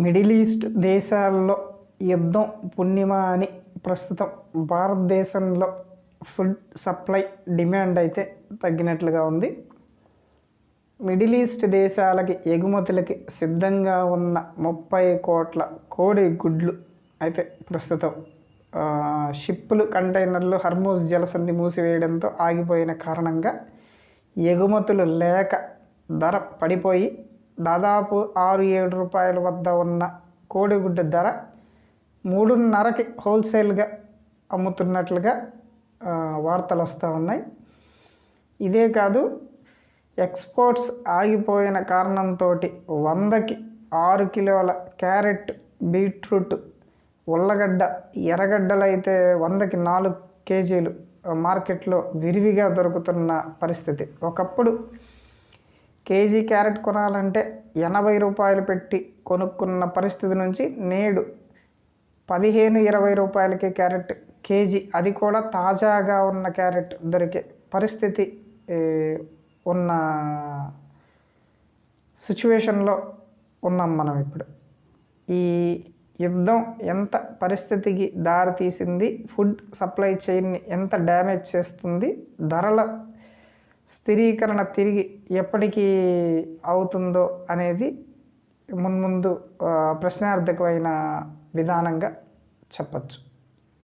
Middle east దేశాల్లో యుద్ధం పుణ్యమా అని ప్రస్తుతం భారతదేశంలో ఫుడ్ సప్లై డిమాండ్ అయితే తగ్గినట్లుగా ఉంది. మిడిల్ ఈస్ట్ దేశాలకి ఎగుమతులకి సిద్ధంగా ఉన్న 30 కోట్ల కోడి గుడ్లు అయితే ప్రస్తుతం షిప్పులు కంటైనర్లు హర్మూజ్ జలసంధి మూసివేయడంతో ఆగిపోయిన కారణంగా ఎగుమతులు లేక ధర పడిపోయి దాదాపు 6-7 రూపాయల వద్ద ఉన్న కోడిగుడ్డు ధర 3.5కి హోల్సేల్గా అమ్ముతున్నట్లుగా వార్తలు వస్తూ ఉన్నాయి. ఇదే కాదు, ఎక్స్పోర్ట్స్ ఆగిపోయిన కారణంతో 100కి 6 కిలోల క్యారెట్, బీట్రూట్, ఉల్లగడ్డ, ఎర్రగడ్డలు అయితే 100కి 4 కేజీలు మార్కెట్లో విరివిగా దొరుకుతున్న పరిస్థితి. ఒకప్పుడు కేజీ క్యారెట్ కొనాలంటే 80 రూపాయలు పెట్టి కొనుక్కున్న పరిస్థితి నుంచి నేడు 15-20 రూపాయలకి క్యారెట్ కేజీ, అది కూడా తాజాగా ఉన్న క్యారెట్ దొరికే పరిస్థితి ఉన్న సిచ్యువేషన్లో ఉన్నాం మనం ఇప్పుడు. ఈ యుద్ధం ఎంత పరిస్థితికి దారి తీసింది, ఫుడ్ సప్లై చైన్ని ఎంత డ్యామేజ్ చేస్తుంది, ధరల స్థిరీకరణ తిరిగి ఎప్పటికీ అవుతుందో అనేది మున్ముందు ప్రశ్నార్థకమైన విధానంగా చెప్పచ్చు.